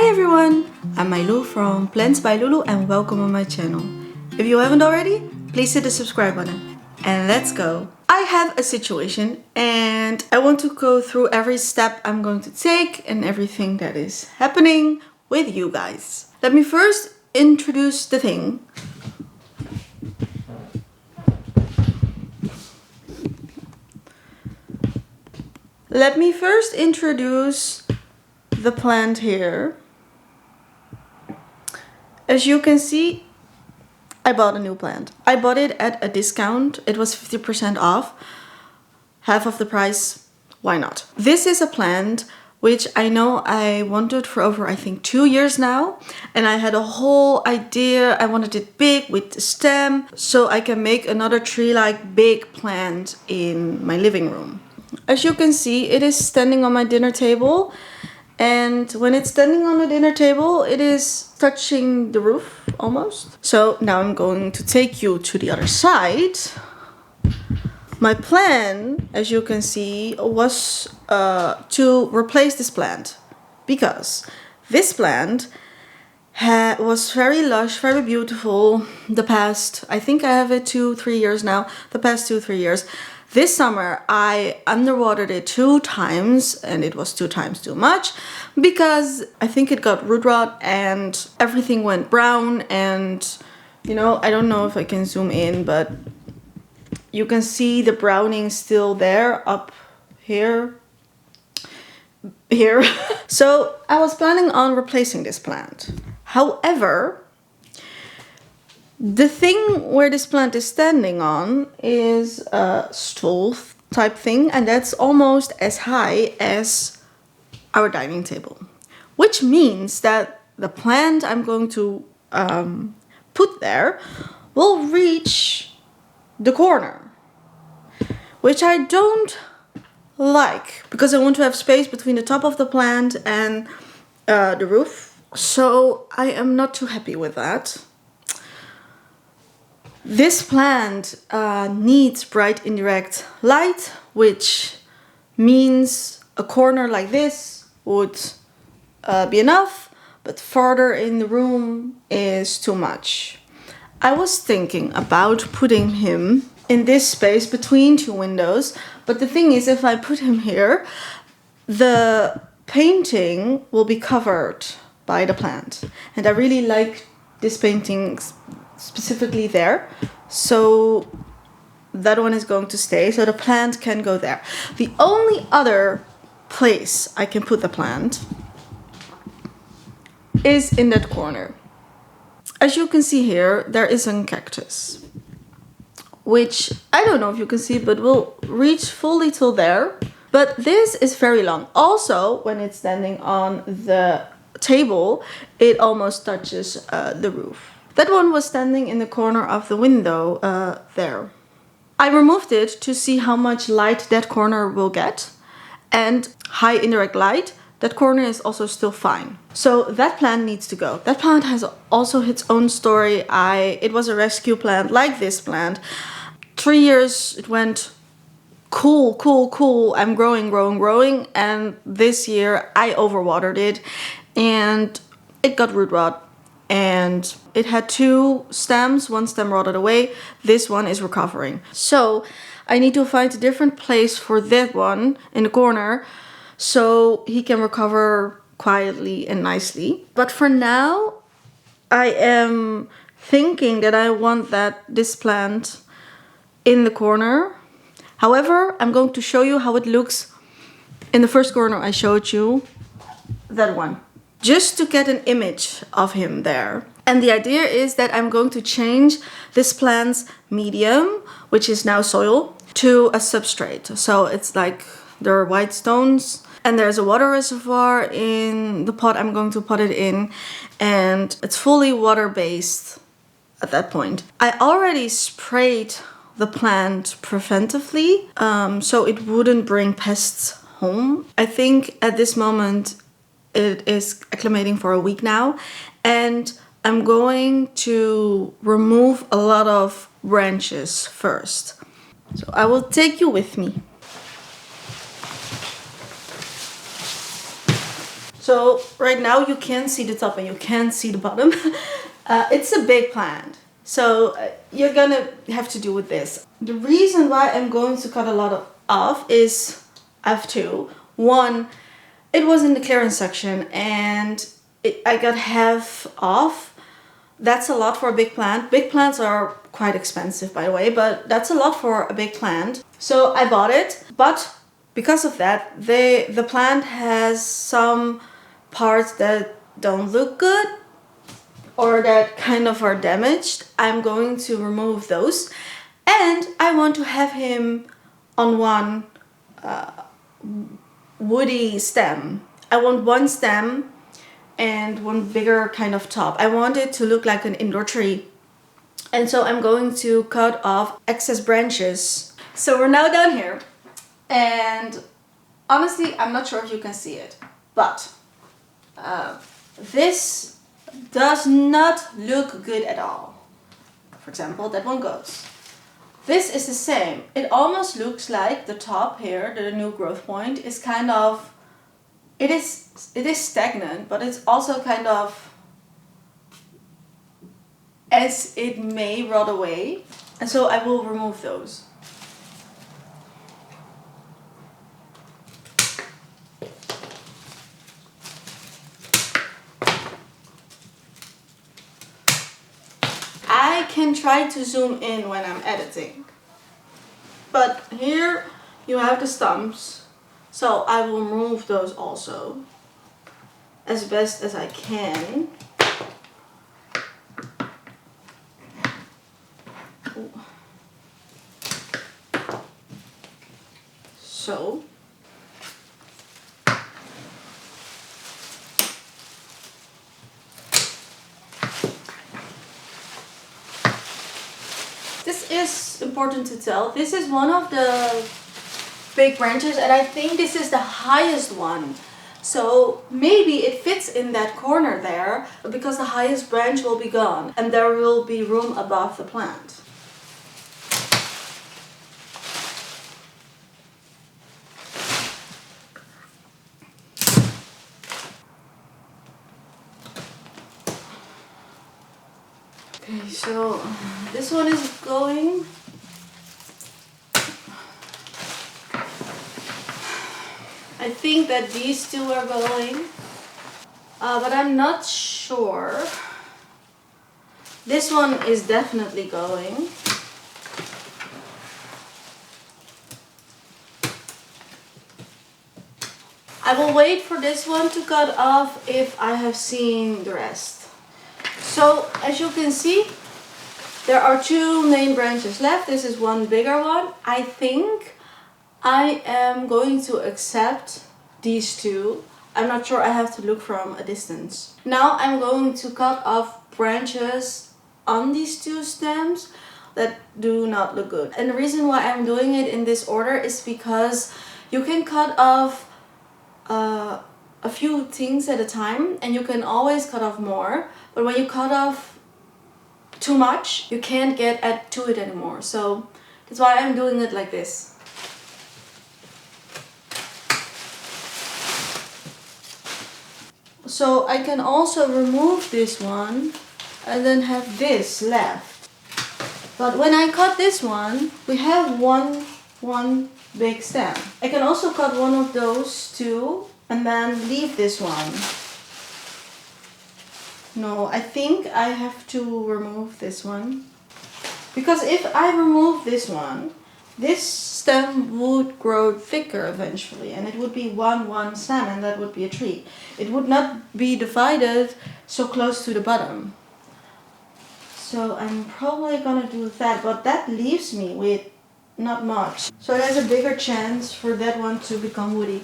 Hi everyone, I'm Mylou from Plants by Lulu and welcome on my channel. If you haven't already, please hit the subscribe button and let's go. I have a situation and I want to go through every step I'm going to take and everything that is happening with you guys. Let me first introduce the thing. Let me first introduce the plant here. As you can see, I bought a new plant. I bought it at a discount. It was 50% off, half of the price. Why not? This is a plant which I know I wanted for over, I think, 2 years now. And I had a whole idea. I wanted it big with the stem so I can make another tree-like big plant in my living room. As you can see, it is standing on my dinner table. And when it's standing on the dinner table, it is touching the roof almost. So now I'm going to take you to the other side. My plan, as you can see, was to replace this plant because this plant was very lush, very beautiful the past, I think I have it 2-3 years now, the past 2-3 years. This summer I underwatered it 2 times and it was 2 times too much because I think it got root rot and everything went brown and, you know, I don't know if I can zoom in, but you can see the browning still there up here. So I was planning on replacing this plant. However, the thing where this plant is standing on is a stool type thing, and that's almost as high as our dining table. Which means that the plant I'm going to put there will reach the corner, which I don't like because I want to have space between the top of the plant and the roof. So I am not too happy with that. This plant needs bright indirect light, which means a corner like this would be enough, but farther in the room is too much. I was thinking about putting him in this space between 2 windows, but the thing is, if I put him here, the painting will be covered by the plant. And I really like this painting specifically there, so that one is going to stay, so the plant can go there. The only other place I can put the plant is in that corner. As you can see here, there is a cactus, which I don't know if you can see, but will reach fully till there. But this is very long. Also, when it's standing on the table, it almost touches the roof. That one was standing in the corner of the window there. I removed it to see how much light that corner will get. And high indirect light, that corner is also still fine. So that plant needs to go. That plant has also its own story. It was a rescue plant like this plant. 3 years it went cool. I'm growing. And this year I overwatered it and it got root rot. And it had 2 stems, 1 stem rotted away. This one is recovering. So I need to find a different place for that one in the corner so he can recover quietly and nicely. But for now, I am thinking that I want this plant in the corner. However, I'm going to show you how it looks in the first corner I showed you, that one. Just to get an image of him there. And the idea is that I'm going to change this plant's medium, which is now soil, to a substrate. So it's like there are white stones and there's a water reservoir in the pot I'm going to put it in, and it's fully water-based at that point. I already sprayed the plant preventively, so it wouldn't bring pests home. I think at this moment it is acclimating for a week now, and I'm going to remove a lot of branches first. So I will take you with me. So right now you can't see the top and you can't see the bottom. It's a big plant. So you're gonna have to do with this. The reason why I'm going to cut a lot off is I have two. One, it was in the clearance section and I got half off. That's a lot for a big plant. Big plants are quite expensive, by the way, but that's a lot for a big plant. So I bought it, but because of that, the plant has some parts that don't look good or that kind of are damaged. I'm going to remove those, and I want to have him on one woody stem. I want one stem and one bigger kind of top. I want it to look like an indoor tree. And so I'm going to cut off excess branches. So we're now down here, and honestly, I'm not sure if you can see it, but this does not look good at all. For example, that one goes. This is the same. It almost looks like the top here, the new growth point, is kind of, it is stagnant, but it's also kind of as it may rot away. And so I will remove those. I can try to zoom in when I'm editing, but here you have the stumps, so I will remove those also as best as I can. So this is important to tell. This is one of the big branches, and I think this is the highest one. So maybe it fits in that corner there because the highest branch will be gone and there will be room above the plant. Okay, so this one is going. I think that these two are going, but I'm not sure. This one is definitely going. I will wait for this one to cut off if I have seen the rest. So as you can see, there are two main branches left. This is one bigger one. I think I am going to accept these two. I'm not sure, I have to look from a distance. Now I'm going to cut off branches on these two stems that do not look good. And the reason why I'm doing it in this order is because you can cut off a few things at a time and you can always cut off more. But when you cut off too much, you can't get to it anymore. So that's why I'm doing it like this. So I can also remove this one and then have this left. But when I cut this one, we have one big stem. I can also cut one of those two and then leave this one. No, I think I have to remove this one. Because if I remove this one, this stem would grow thicker eventually and it would be one stem and that would be a tree. It would not be divided so close to the bottom. So I'm probably gonna do that, but that leaves me with not much. So there's a bigger chance for that one to become woody.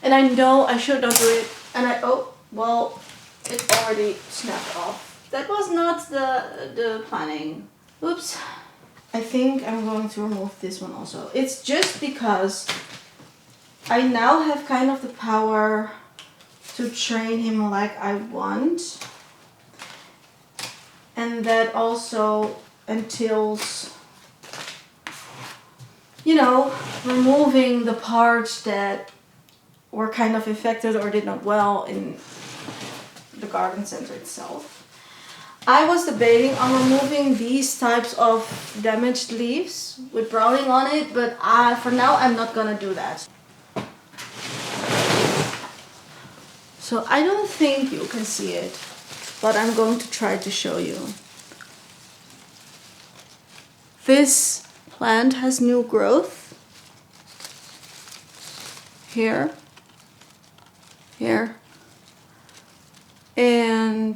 And I know I should not do it. And oh, well, it already snapped off. That was not the planning. Oops. I think I'm going to remove this one also. It's just because I now have kind of the power to train him like I want. And that also entails, you know, removing the parts that were kind of infected or did not well in the garden center itself. I was debating on removing these types of damaged leaves with browning on it, but for now I'm not gonna do that. So I don't think you can see it, but I'm going to try to show you. This plant has new growth. Here. And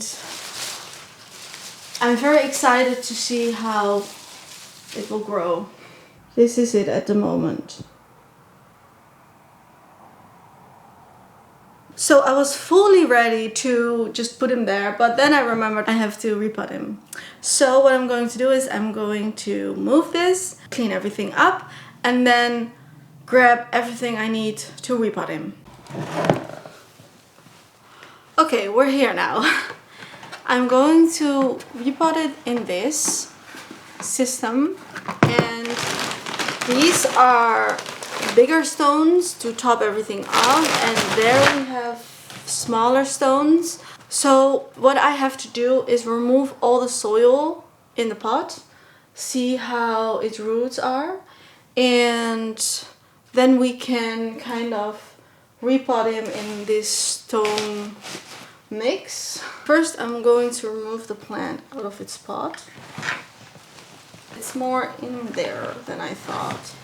I'm very excited to see how it will grow. This is it at the moment. So I was fully ready to just put him there, but then I remembered I have to repot him. So what I'm going to do is I'm going to move this, clean everything up, and then grab everything I need to repot him. Okay, we're here now. I'm going to repot it in this system, and these are bigger stones to top everything off, and there we have smaller stones. So what I have to do is remove all the soil in the pot, see how its roots are, and then we can kind of repot him in this stone mix. First I'm going to remove the plant out of its pot. It's more in there than I thought.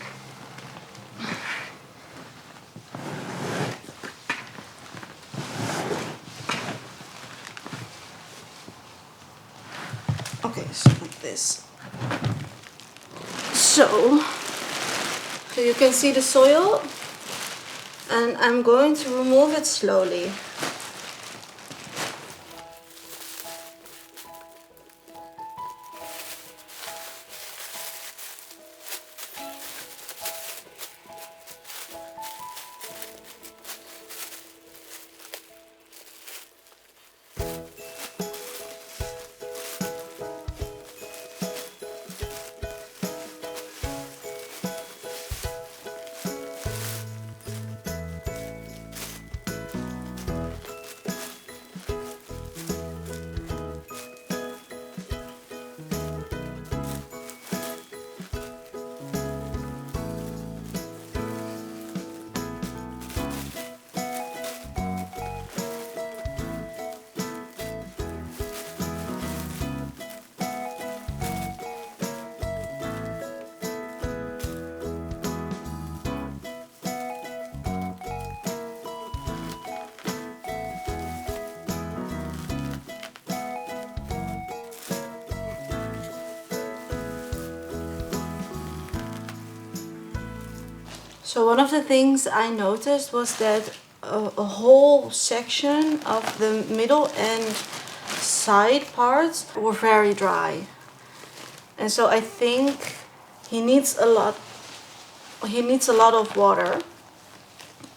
Okay, so like this. So you can see the soil, and I'm going to remove it slowly. So one of the things I noticed was that a whole section of the middle and side parts were very dry. And so I think he needs a lot of water.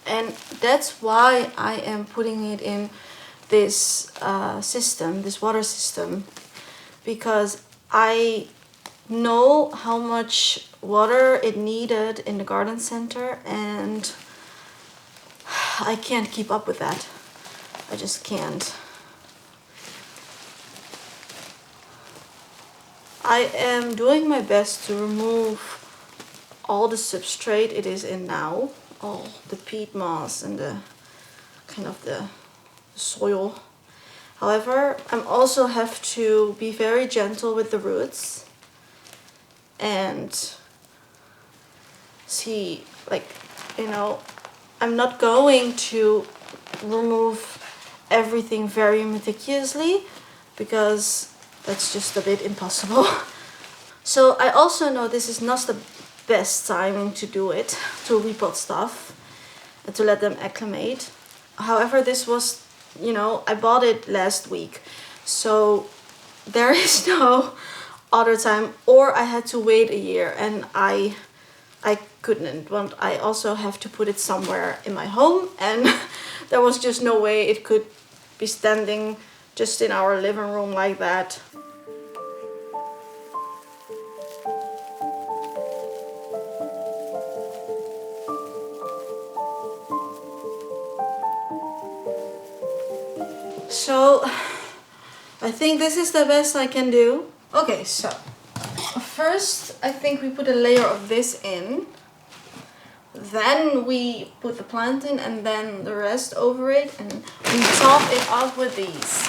And that's why I am putting it in this system, this water system, because I know how much water it needed in the garden center, and I can't keep up with that. I just can't. I am doing my best to remove all the substrate it is in now, all the peat moss and the kind of the soil. However, I also have to be very gentle with the roots and see, like, you know, I'm not going to remove everything very meticulously because that's just a bit impossible. So I also know this is not the best timing to do it, to repot stuff and to let them acclimate. However, this was, you know, I bought it last week, so there is no other time, or I had to wait a year, and I couldn't. Want I also have to put it somewhere in my home, and there was just no way it could be standing just in our living room like that. I think this is the best I can do. Okay, so first I think we put a layer of this in. Then we put the plant in and then the rest over it, and we top it off with these.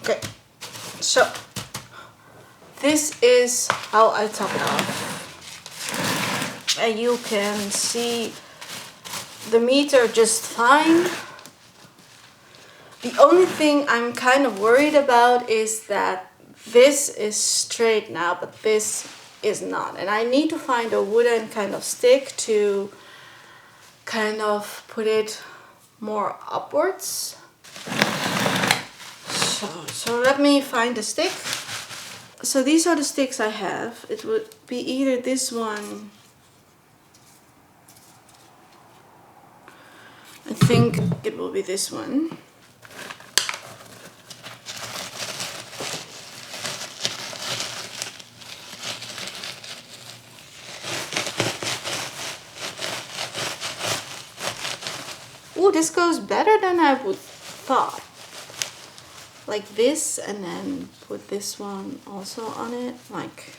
Okay, so this is how I top it off. And you can see the meter just fine. The only thing I'm kind of worried about is that this is straight now, but this is not. And I need to find a wooden kind of stick to kind of put it more upwards. So let me find a stick. So these are the sticks I have. It would be either this one. I think it will be this one. Oh, this goes better than I would thought. Like this, and then put this one also on it, like.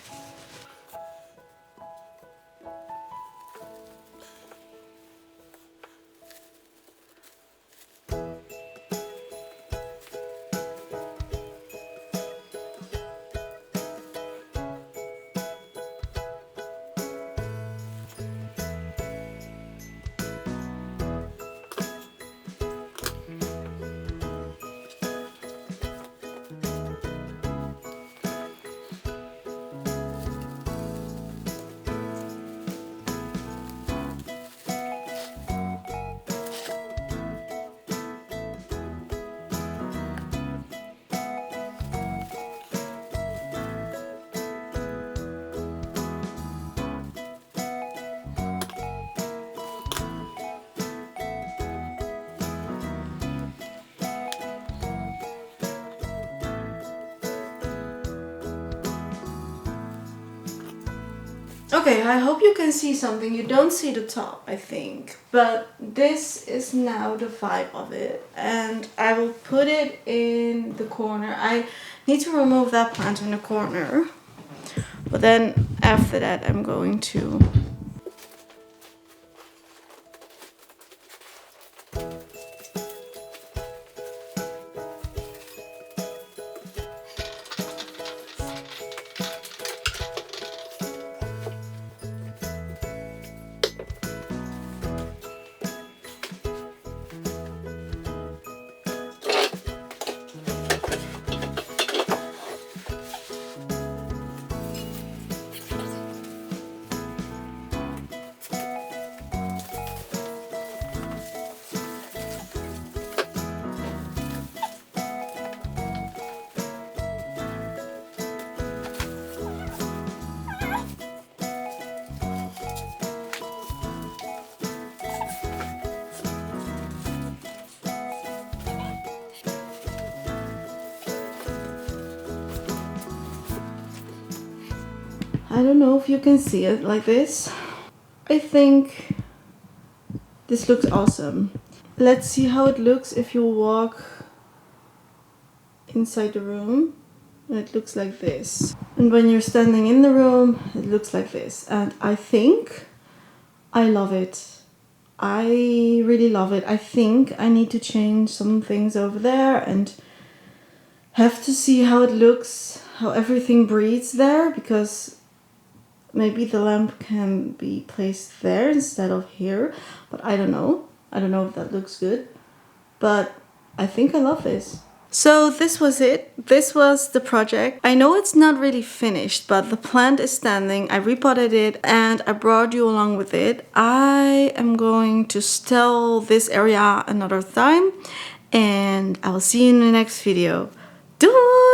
Okay, I hope you can see something. You don't see the top, I think. But this is now the vibe of it. And I will put it in the corner. I need to remove that plant in the corner. But then after that, I'm going to... I don't know if you can see it like this. I think this looks awesome. Let's see how it looks if you walk inside the room. And it looks like this. And when you're standing in the room, it looks like this. And I think I love it. I really love it. I think I need to change some things over there and have to see how it looks, how everything breathes there, because maybe the lamp can be placed there instead of here, but I don't know. I don't know if that looks good, but I think I love this. So this was it. This was the project. I know it's not really finished, but the plant is standing. I repotted it and I brought you along with it. I am going to stell this area another time and I will see you in the next video. Doei!